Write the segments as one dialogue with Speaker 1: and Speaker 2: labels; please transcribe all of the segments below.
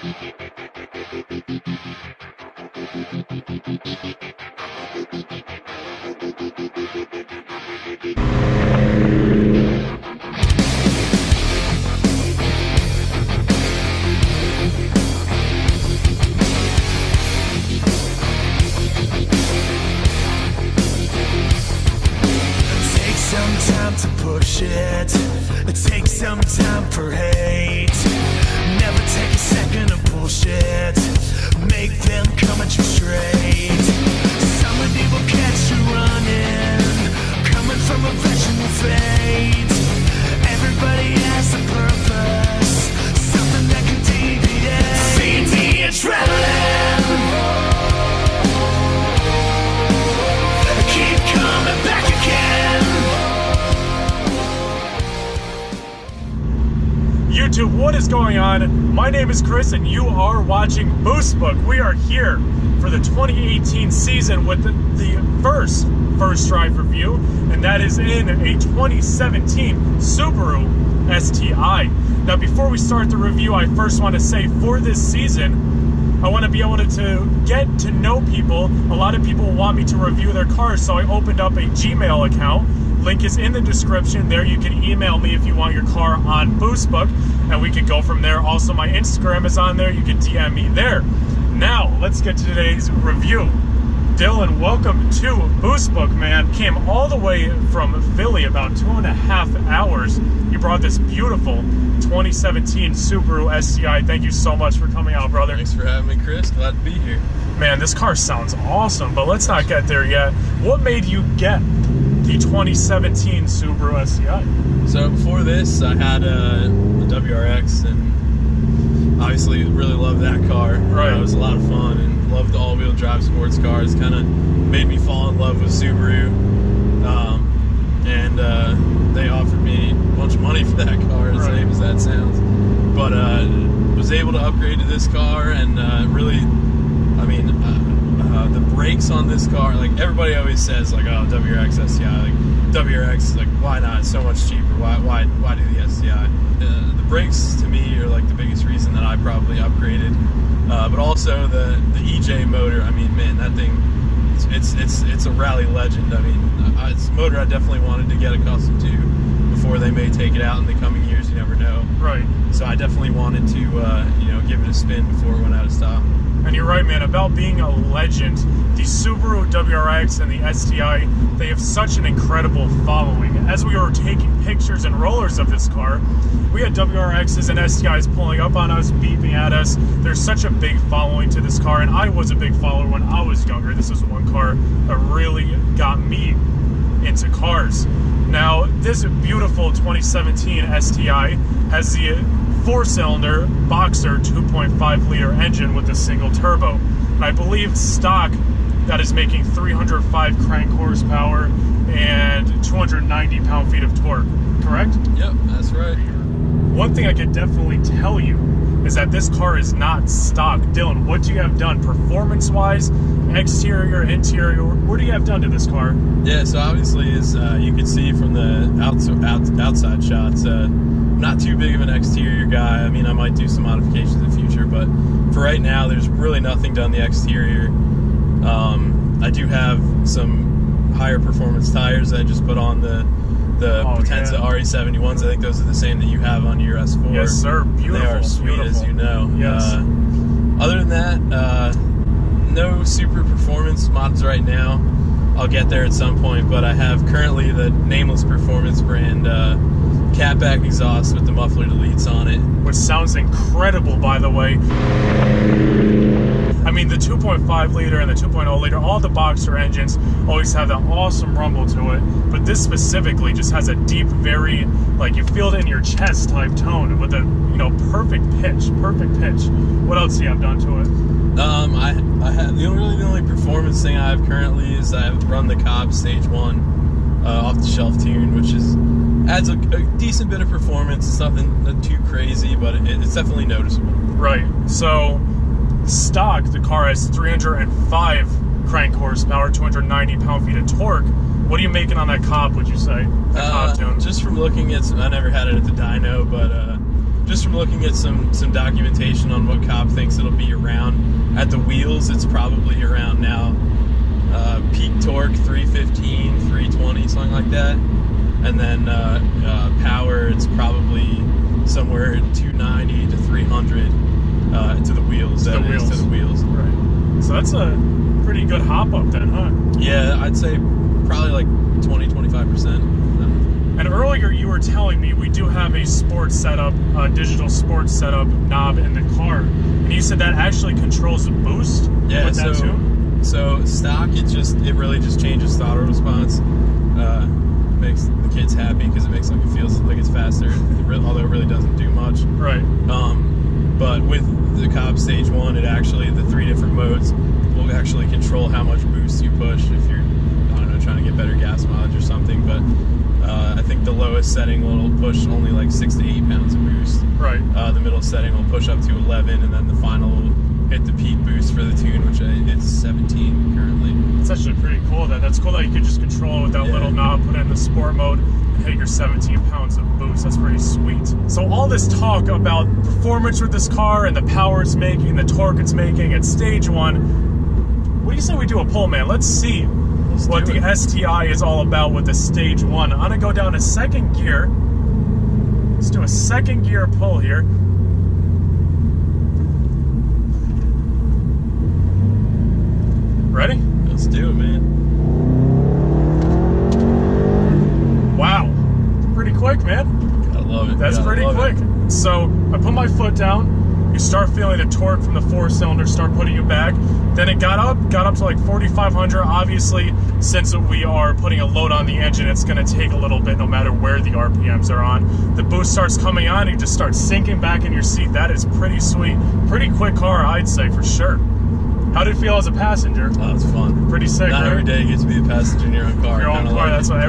Speaker 1: It takes some time for hate. Never take a second of bullshit. Make them come at you straight. Somebody will catch you running, coming from a vegetable fate. Everybody has a purpose, something that can deviate. Feed the adrenaline. Keep coming back again. YouTube, what is going on? My name is Chris and you are watching Boostbook. We are here for the 2018 season with the first drive review, and that is in a 2017 Subaru STI. Now, before we start the review, I first want to say for this season, I want to be able to get to know people. A lot of people want me to review their cars, so I opened up a Gmail account. Link is in the description. There you can email me if you want your car on Boostbook, and we can go from there. Also, my Instagram is on there. You can DM me there. Now, let's get to today's review. Dylan, welcome to Boostbook, man. Came all the way from Philly, about 2.5 hours. You brought this beautiful 2017 Subaru STI. Thank you so much for coming out, brother.
Speaker 2: Thanks for having me, Chris. Glad to be here.
Speaker 1: Man, this car sounds awesome, but let's not get there yet. What made you get the 2017 Subaru STI?
Speaker 2: So before this, I had a WRX, and obviously really loved that car.
Speaker 1: Right.
Speaker 2: It was a lot of fun, and loved the all-wheel drive sports cars. Kind of made me fall in love with Subaru, and they offered me a bunch of money for that car, as lame as that sounds. But was able to upgrade to this car, and really, I mean, the brakes on this car, like everybody always says, like, oh, WRX STI, like WRX, like, why not? It's so much cheaper. Why do the STI? The brakes to me are like the biggest reason that I probably upgraded. But also the EJ motor. I mean, man, that thing, it's a rally legend. I mean, it's a motor I definitely wanted to get accustomed to before they may take it out in the coming years. You never know. Right. So I definitely wanted to, give it a spin before it went out of style. And you're right, man, about being a legend. The Subaru WRX and the STI, they have such an incredible following. As we were taking pictures and rollers of this car, we had WRXs and STIs pulling up on us, beeping at us. There's such a big following to this car, and I was a big follower when I was younger. This was one car that really got me into cars. Now, this beautiful 2017 STI has the 4-cylinder Boxer 2.5-liter engine with a single turbo. And I believe stock that is making 305 crank horsepower and 290 pound-feet of torque, correct? Yep, that's right. One thing I can definitely tell you is that this car is not stock. Dylan, what do you have done performance-wise, exterior, interior? What do you have done to this car? Yeah, so obviously, as you can see from the outside shots, not too big of an exterior guy. I mean, I might do some modifications in the future, but for right now, there's really nothing done the exterior. I do have some higher performance tires that I just put on the Potenza RE71s. I think those are the same that you have on your S4. Yes, sir. Beautiful. They are sweet, as you know. Yes. Other than that, no super performance mods right now. I'll get there at some point, but I have currently the Nameless Performance brand catback exhaust with the muffler deletes on it, which sounds incredible, by the way. I mean, the 2.5 liter and the 2.0 liter, all the Boxer engines always have that awesome rumble to it, but this specifically just has a deep, very, like, you feel it in your chest type tone with a, perfect pitch. What else do you have done to it? I have the only performance thing I have currently is I've run the Cobb Stage 1 off-the-shelf tune, which adds a decent bit of performance. It's nothing too crazy, but it's definitely noticeable. Right. So stock, the car has 305 crank horsepower, 290 pound-feet of torque. What are you making on that Cobb, would you say? Cobb tune? Just from looking at I never had it at the dyno, but just from looking at some documentation on what Cobb At the wheels, it's probably around now peak torque 315, 320, something like that. And then power, it's probably somewhere 290 to 300 to the wheels. To the wheels.
Speaker 1: Right. So that's a pretty good hop up then, huh?
Speaker 2: Yeah, I'd say probably like 20-25%.
Speaker 1: And earlier you were telling me we do have a sports setup, digital sports setup knob in the car, and you said that actually controls the boost.
Speaker 2: Yeah,
Speaker 1: with that too?
Speaker 2: So stock, it really just changes the auto response. Makes the kids happy because it makes it feels like it's faster, although it really doesn't do much.
Speaker 1: Right.
Speaker 2: But with the Cobb Stage 1, it actually, the 3 different modes will actually control how much boost you push if you're, I don't know, trying to get better gas mileage or something. But I think the lowest setting will push only like 6 to 8 pounds of boost.
Speaker 1: Right.
Speaker 2: The middle setting will push up to 11, and then the final will hit the peak boost for the tune, which it's 17 currently.
Speaker 1: It's actually pretty cool then. That's cool that you can just control it with that little knob, put it in the sport mode, and hit your 17 pounds of boost. That's pretty sweet. So all this talk about performance with this car and the power it's making, the torque it's making at stage 1, what do you say we do a pull, man? Let's see what the STI is all about with the stage 1. I'm gonna go down to second gear. Let's do a second gear pull here. Ready?
Speaker 2: Let's do it, man.
Speaker 1: Wow. Pretty quick, man.
Speaker 2: Gotta love it.
Speaker 1: That's pretty quick. So I put my foot down. You start feeling the torque from the 4-cylinder start putting you back. Then it got up to like 4,500. Obviously, since we are putting a load on the engine, it's going to take a little bit no matter where the RPMs are on. The boost starts coming on, you just start sinking back in your seat. That is pretty sweet. Pretty quick car, I'd say, for sure. How did it feel as a passenger?
Speaker 2: Oh, it's fun.
Speaker 1: Pretty sick,
Speaker 2: Not
Speaker 1: right?
Speaker 2: every day you get to be a passenger in your own car.
Speaker 1: Your own car, that's what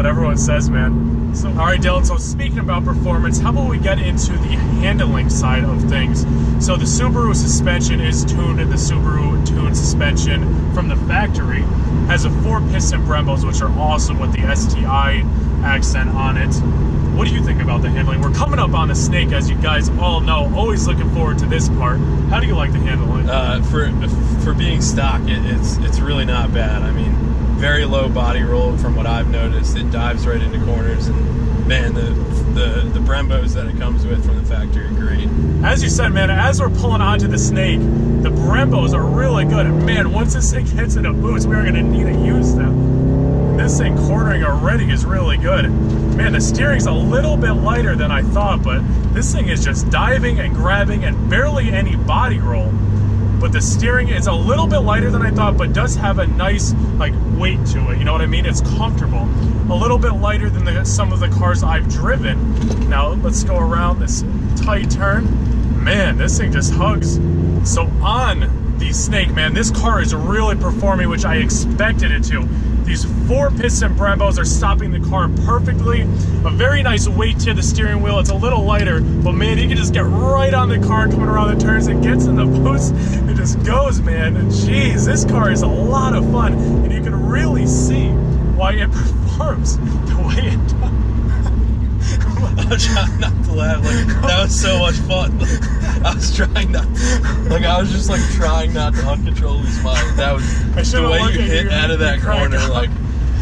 Speaker 1: everyone says, man. So, all right, Dylan, so speaking about performance, how about we get into the handling side of things? So the Subaru suspension is tuned, the Subaru tuned suspension from the factory has a 4-piston Brembos, which are awesome with the STI accent on it. What do you think about the handling? We're coming up on the Snake, as you guys all know. Always looking forward to this part. How do you like the handling?
Speaker 2: For being stock, it's really not bad. I mean, very low body roll from what I've noticed. It dives right into corners, and man, the Brembos that it comes with from the factory are great.
Speaker 1: As you said, man, as we're pulling onto the Snake, the Brembos are really good. And man, once this thing hits in a boost, we're gonna need to use them. This thing cornering already is really good. Man, the steering's a little bit lighter than I thought, but this thing is just diving and grabbing and barely any body roll. But the steering is a little bit lighter than I thought, but does have a nice like weight to it. You know what I mean? It's comfortable. A little bit lighter than some of the cars I've driven. Now let's go around this tight turn. Man, this thing just hugs. So on the Snake, man, this car is really performing, which I expected it to. These 4-piston Brembos are stopping the car perfectly. A very nice weight to the steering wheel. It's a little lighter, but man, you can just get right on the car coming around the turns. It gets in the boost. It just goes, man. And jeez, this car is a lot of fun, and you can really see why it performs the way it does.
Speaker 2: I'm trying not to laugh. Like, that was so much fun. I was trying not to, like, I was just like trying not to uncontrollably smile. That was the way you hit out of that corner. Like,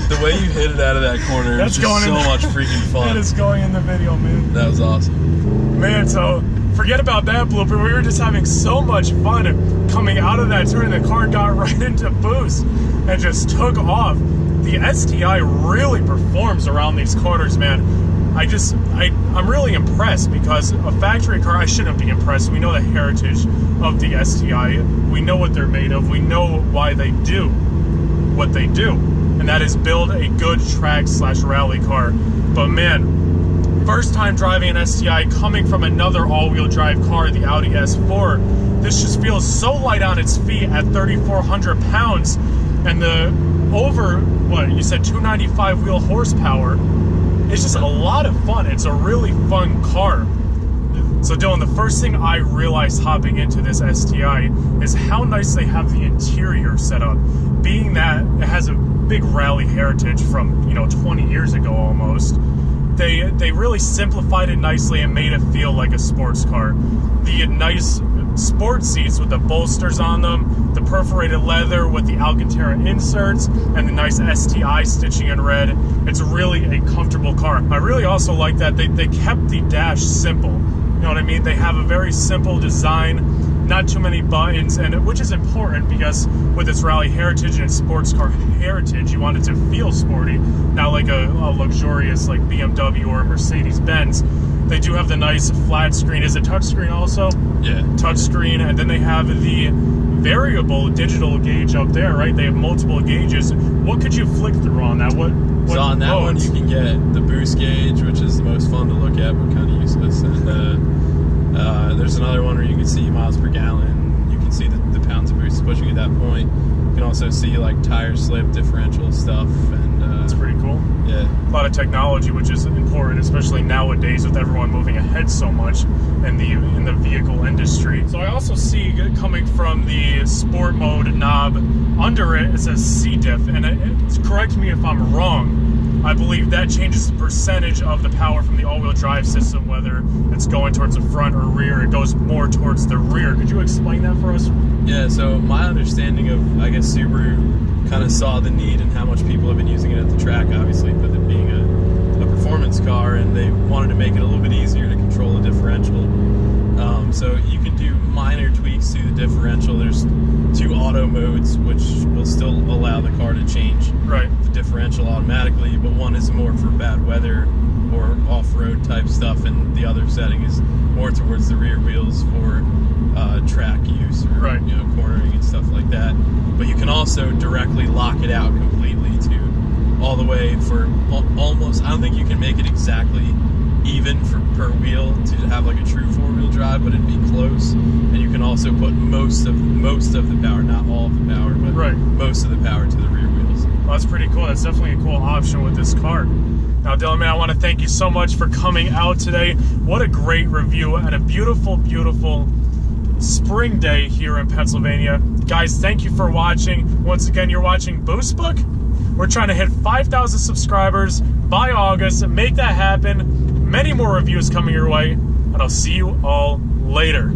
Speaker 2: the way you hit it out of that corner was just so much freaking fun.
Speaker 1: That is going in the video, man.
Speaker 2: That was awesome.
Speaker 1: Man, so forget about that blooper. We were just having so much fun coming out of that turn. The car got right into boost and just took off. The STI really performs around these corners, man. I'm really impressed, because a factory car, I shouldn't be impressed. We know the heritage of the STI. We know what they're made of. We know why they do what they do, and that is build a good track/rally car. But man, first time driving an STI coming from another all-wheel drive car, the Audi S4, this just feels so light on its feet at 3,400 pounds, and the over, what, you said 295 wheel horsepower. It's just a lot of fun. It's a really fun car. So Dylan, the first thing I realized hopping into this STI is how nice they have the interior set up. Being that it has a big rally heritage from, 20 years ago almost, they really simplified it nicely and made it feel like a sports car. The nice sport seats with the bolsters on them, the perforated leather with the Alcantara inserts, and the nice STI stitching in red. It's really a comfortable car. I really also like that they kept the dash simple. You know what I mean? They have a very simple design, not too many buttons, and which is important because with its rally heritage and its sports car heritage, you want it to feel sporty, not like a luxurious like BMW or Mercedes-Benz. They do have the nice flat screen. Is it touchscreen also?
Speaker 2: Yeah.
Speaker 1: Touchscreen, and then they have the variable digital gauge up there, right? They have multiple gauges. What could you flick through on that? What
Speaker 2: so on that one, you can get the boost gauge, which is the most fun to look at, but kind of useless. And there's another one where you can see miles per gallon. You can see the pounds of boost pushing at that point. You can also see like tire slip, differential stuff, and
Speaker 1: that's pretty cool.
Speaker 2: Yeah,
Speaker 1: a lot of technology, which is important, especially nowadays with everyone moving ahead so much in the vehicle industry. So I also see coming from the sport mode knob under it says C diff, and correct me if I'm wrong. I believe that changes the percentage of the power from the all-wheel drive system, whether it's going towards the front or rear. It goes more towards the rear. Could you explain that for us?
Speaker 2: Yeah, so my understanding of, I guess, Subaru kind of saw the need and how much people have been using it at the track, obviously, with it being a performance car, and they wanted to make it a little bit easier to control the differential. So you can do minor tweaks to the differential. There's 2 auto modes, which will still allow the car to change the differential automatically, but one is more for bad weather or off-road type stuff, and the other setting is more towards the rear wheels for track use or you know, cornering and stuff like that. But you can also directly lock it out completely to all the way for almost, I don't think you can make it exactly even for per wheel to have like a true 4-wheel drive, but it'd be close. And you can also put most of the power, not all of the power, but most of the power to the rear wheels.
Speaker 1: Well, that's pretty cool. That's definitely a cool option with this car. Now, Dylan, man, I want to thank you so much for coming out today. What a great review and a beautiful, beautiful spring day here in Pennsylvania. Guys, thank you for watching. Once again, you're watching Boostbook. We're trying to hit 5,000 subscribers by August. Make that happen. Many more reviews coming your way, and I'll see you all later.